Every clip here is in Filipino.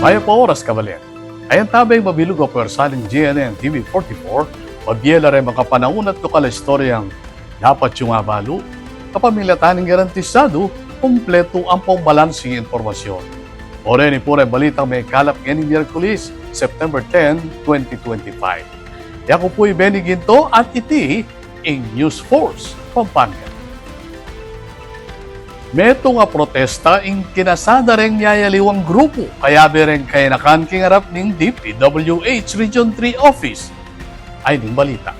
Maya pa oras kabaler. Ayan tabay mabilog o pwersaling GNN TV 44, pabyela rin mga panahon at lokal istoryang dapat yung abalo, kapamilataning garantisado, kumpleto ang pambalansi informasyon. O rin ipure balitang may kalap ngayon Miyerkules, September 10, 2025. Ako po'y Benny Ginto at iti in News Force, Pampanga. Meto nga protesta ing kinasada rin niyayaliwang grupo kaya bereng kaya nakan kingarap ning DPWH Region 3 Office. Ay ning balita.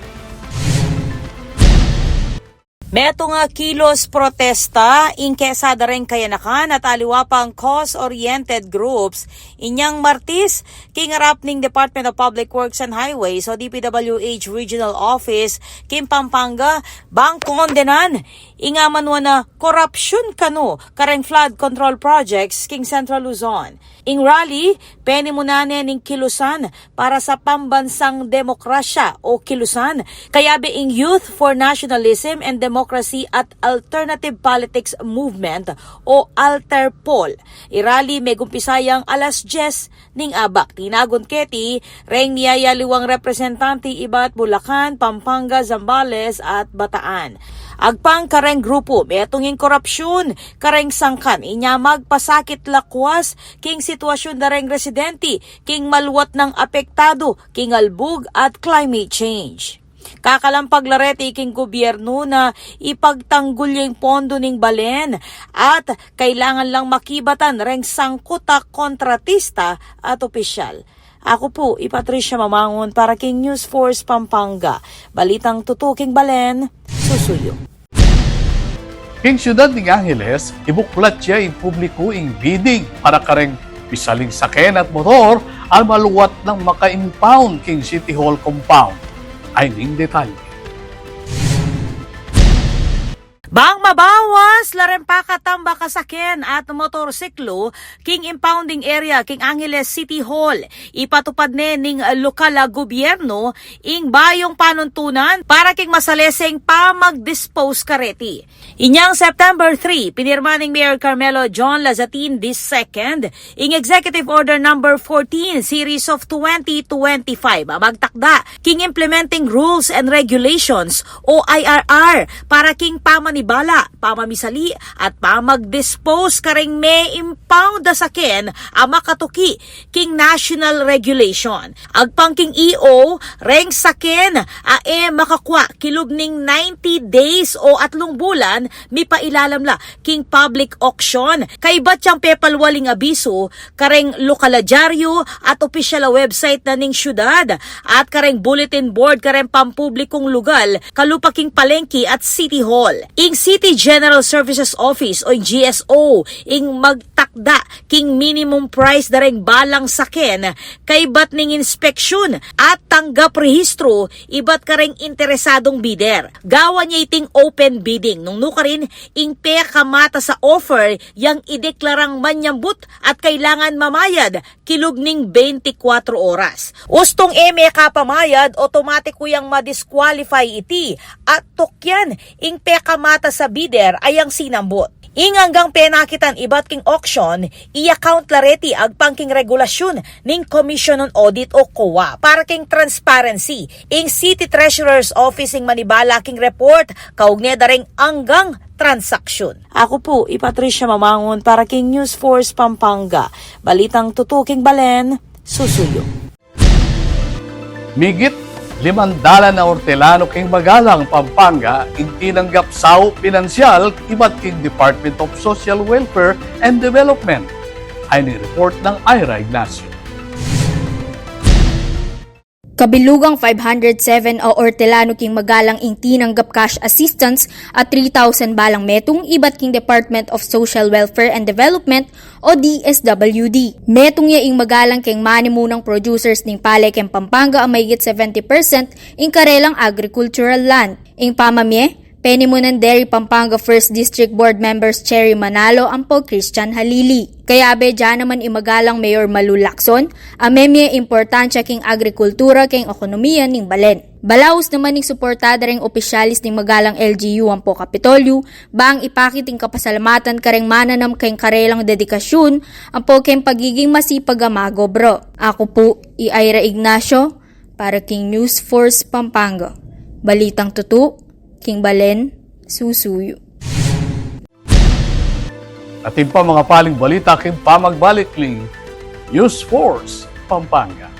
Meto nga kilos protesta ing kesada rin kayanakan at aliwapang cause-oriented groups inyang Martis kingarap ning Department of Public Works and Highways o DPWH Regional Office king Pampanga bang kondenan ingaman na korupsyon kano kareng flood control projects king Central Luzon. Ing rally, penimunane ning kilusan para sa pambansang demokrasya o kilusan kayabe ing Youth for Nationalism and Democracy at Alternative Politics Movement o Alterpol. Irally may gumpisayang alas 10 ning abak. Tinagon keti, reng niyayaliwang representante iba't Bulacan, Pampanga, Zambales at Bataan. Agpang kareng grupo, metonging korupsyon, kareng sangkan, inya magpasakit lakwas, king sitwasyon dareng residente, king maluwat ng apektado, king albug at climate change. Kakalampag larete king gobyerno na ipagtanggol yung pondo ning balen at kailangan lang makibatan reng sangkuta kontratista at opisyal. Ako po, Patricia Mamangon para king News Force Pampanga. Balitang tutuking balen, susuyo. King siyudad ng Angeles, ibuklat siya in publiko ing bidding para kareng pisaling saken at motor al maluwat ng maka-impound king City Hall compound. Ay ning detalye. Bang mabawas, larempakatamba kasaken at motorsiklo, king impounding area, king Angeles City Hall. Ipatupad ning lokal na gobyerno, ing bayong panuntunan para king masaleseng pa mag-dispose kareti. Inyang September 3, pinirma ning Mayor Carmelo John Lazatin II, ing Executive Order Number 14, Series of 2025, magtakda, king implementing rules and regulations o IRR para king pamanibala, pamamisali at pamag-dispose karing may impound da saken ang makatuki king national regulation. Agpang king EO, reng saken makakwa kilog ning 90 days o 3 bulan mi pailalam la king public auction. Kay batyang pepalwaling abiso kareng lokaladyaryo at opisyal website na ning syudad at kareng bulletin board kareng pampublikong lugal kalupa king palengke at City Hall. Ing City General Services Office o GSO ing magtakda king minimum price dareng balang saken kay bat ning inspeksyon at tanggap rehistro ibat kareng interesadong bidder. Gawa niya iting open bidding nung nukarin ing kamata sa offer yang ideklarang manyambut at kailangan mamayad kilog ning 24 oras. Ustong kapamayad automatic yang madisqualify iti at tokyan ing kamata sa bidder ay ang sinambot. Inganggang penakitan ibat king auction, i-account lareti agpangking regulasyon ning Commission on Audit o COA para king transparency. Ing City Treasurer's Office ing manibala king report, kaugne daring anggang transaksyon. Ako po, Patricia Mamangon para king News Force Pampanga. Balitang tutuking balen, susuyo. Migit 500 na ortelano king Magalang, Pampanga, intinanggap sao pinansyal iba't king Department of Social Welfare and Development. Ay ni-report ng Ira Ignacio. Kabilugang 507 o ortelano king Magalang ing tinanggap cash assistance at 3,000 balang metong iba't king Department of Social Welfare and Development o DSWD. Metong ya ing Magalang king manimunang producers ning palay king Pampanga ang mayigit 70% ing karelang agricultural land. Ing pamamye, Penimunan Dairy Pampanga 1st District Board Members Cherry Manalo ang po Christian Halili. Kaya dyan naman imagalang Mayor Malu Lacson, amemye importansya king agrikultura king ekonomiya ning balen. Balaos naman ning suportada ring opisyalis ning magalang LGU ang po Kapitolyo, bang ipakiting kapasalamatan kareng mananam kayong karelang dedikasyon ang po kayong pagiging masipag amago bro. Ako po, Ira Ignacio, para King News Force Pampanga. Balitang tutu, King Balen, Susuyo. Atin pa mga paling balita king pamagbalik ling News Force Pampanga.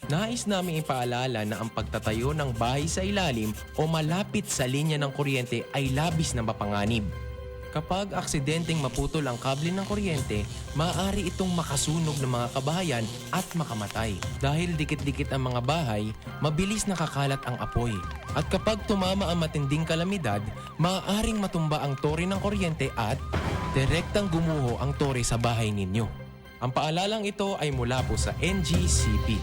Nais namin ipaalala na ang pagtatayo ng bahay sa ilalim o malapit sa linya ng kuryente ay labis na mapanganib. Kapag aksidenteng maputol ang kable ng kuryente, maaari itong makasunog ng mga kabahayan at makamatay. Dahil dikit-dikit ang mga bahay, mabilis nakakalat ang apoy. At kapag tumama ang matinding kalamidad, maaaring matumba ang tore ng kuryente at direktang gumuho ang tore sa bahay ninyo. Ang paalalang ito ay mula po sa NGCP.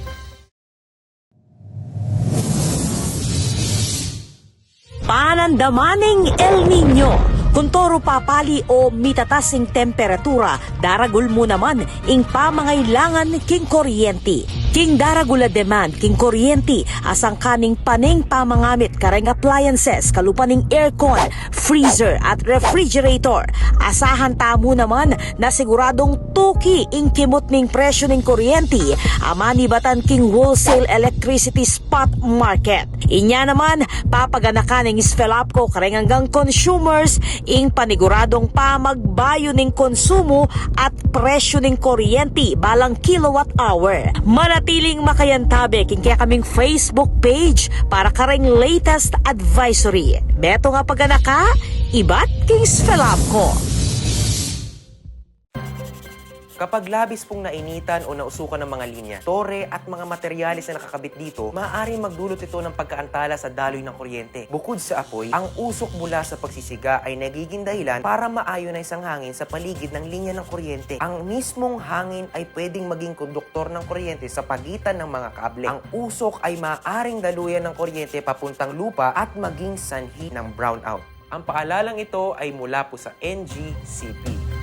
Panandamaning El Nino. Kung toro papali o mitatasing temperatura, daragul mo naman ing pamangailangan king kuryente. King daragula demand king kuryente asang kaning paning pamangamit kareng appliances kalupaning aircon, freezer at refrigerator. Asahan tamo naman na siguradong tuki ing kimot ning presyo ning kuryente amani batan king wholesale electricity spot market. Inya naman papaganakan ning Svelapco kareng hanggang consumers ing paniguradong pamagbayo ning konsumo at presyo ning kuryente balang kilowatt hour. Manatiling makayantabe king kaya kaming Facebook page para kareng latest advisory. Beto nga paganaka, ibat king Svelapco. Kapag labis pong nainitan o nausukan ng mga linya, tore at mga materyales na nakakabit dito, maaaring magdulot ito ng pagkaantala sa daloy ng kuryente. Bukod sa apoy, ang usok mula sa pagsisiga ay nagiging dahilan para ma-ionize ang hangin sa paligid ng linya ng kuryente. Ang mismong hangin ay pwedeng maging konduktor ng kuryente sa pagitan ng mga kable. Ang usok ay maaaring daluyan ng kuryente papuntang lupa at maging sanhi ng brownout. Ang paalalang ito ay mula po sa NGCP.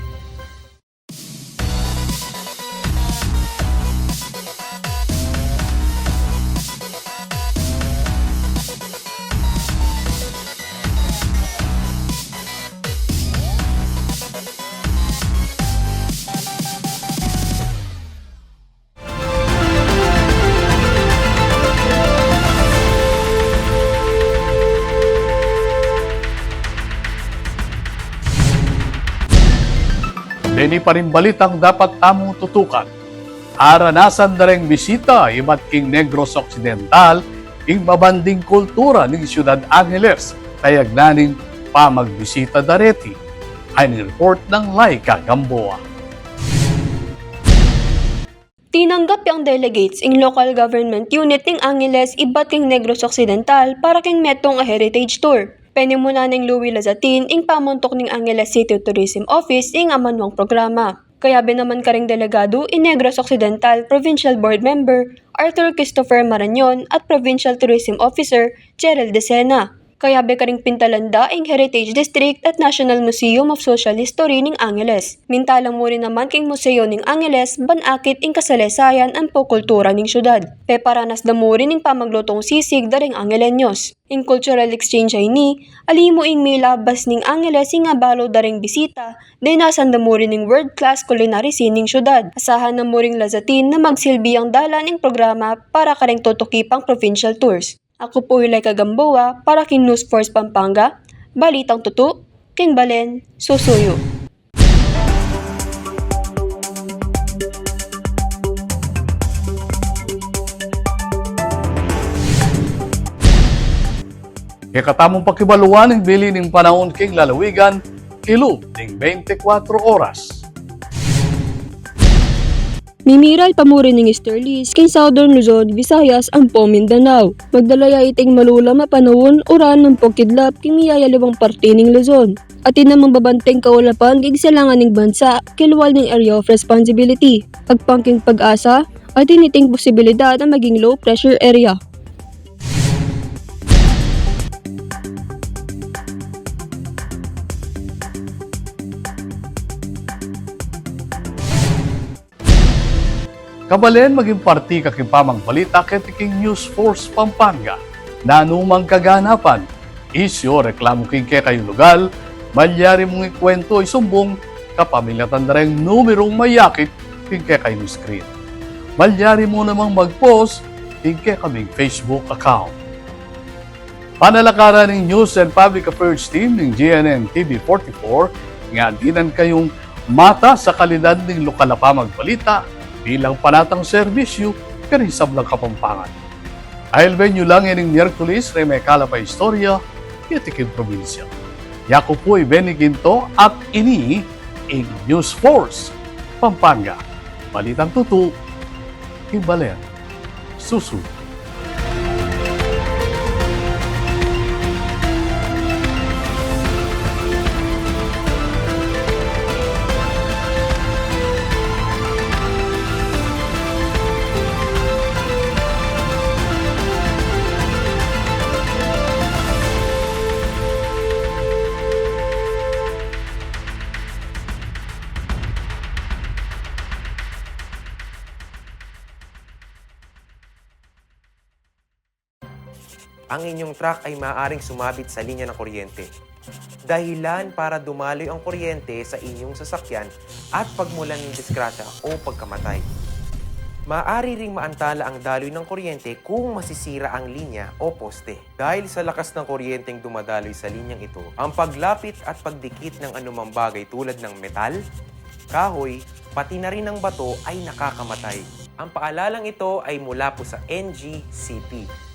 Dini pa rin balitang dapat tamong tutukan. Aranasan na rin bisita iba't king Negros Occidental ing mabanding kultura ng Ciudad Angeles kayag naning pamagbisita dareti. Ay report ng Laika Gamboa. Tinanggap ang delegates ing local government unit ng Angeles iba't king Negros Occidental para king metong a heritage tour. Penimuna ng Louis Lazatin ing pamontok ng Angeles City Tourism Office ing amanwang programa. Kaya naman karing delegado in Negros Occidental Provincial Board Member Arthur Christopher Marañon at Provincial Tourism Officer Cheryl Decena. Kaya karing pintalanda ing Heritage District at National Museum of Social History ning Angeles. Mintalang mo rin naman king museo ning Angeles banakit ing kasalesayan ang kultura ning syudad. Peparanas da mo rin ing pamaglutong sisig daring Angelenyos. Ing cultural exchange ay ni, alimo ing may labas ning Angeles ing abalo daring bisita, dinasan da mo rin ing world-class culinary scene ning syudad. Asahan na mo ring Lazatin na magsilbi ang dalan ing programa para karing tutokipang provincial tours. Ako po Laika Gamboa para king News Force Pampanga, Balitang Tutu, King Balen, Susuyo. Kaya katamong pakibaluan ng bili ng panahon king lalawigan, kilub ng 24 oras. Mimiral pamurin ng Easterlies kay Southern Luzon, Visayas, Ampo, Mindanao. Magdalaya iting malula mapanahon oran ng pagkidlap king miyayalibang parte ng Luzon. At inamang babanteng kaulapan gigsalangan ng bansa kilwal ng area of responsibility. Pagpangking pag-asa at initing posibilidad na maging low pressure area. Kabalen maging parti kakipamang balita ketiking News Force Pampanga. Nanumang kaganapan, isyo reklamo king kay kayo lugal, malyari mong ikwento isumbong kapamilyatan na rin numerong mayakit king kay kayo screen. Malyari mo namang mag-post king kay kaming Facebook account. Panalakaran ng News and Public Affairs Team ng GNN TV44 nga dinan kayong mata sa kalidad ng lokal na pamagbalita bilang panatang serbisyo karisab lang Kapampangan. Ahil venue lang ining Miyerkules may kalapa istorya kitikin probinsya. Yako po'y Benny Ginto at ini ing News Force Pampanga. Balitang tutu, Hibalen, Susu. Ang inyong truck ay maaaring sumabit sa linya ng kuryente. Dahilan para dumaloy ang kuryente sa inyong sasakyan at pagmulan ng disgrasya o pagkamatay. Maaari ring maantala ang daloy ng kuryente kung masisira ang linya o poste. Dahil sa lakas ng kuryenteng dumadaloy sa linyang ito, ang paglapit at pagdikit ng anumang bagay tulad ng metal, kahoy, pati na rin ng bato ay nakakamatay. Ang paalalang ito ay mula po sa NGCP.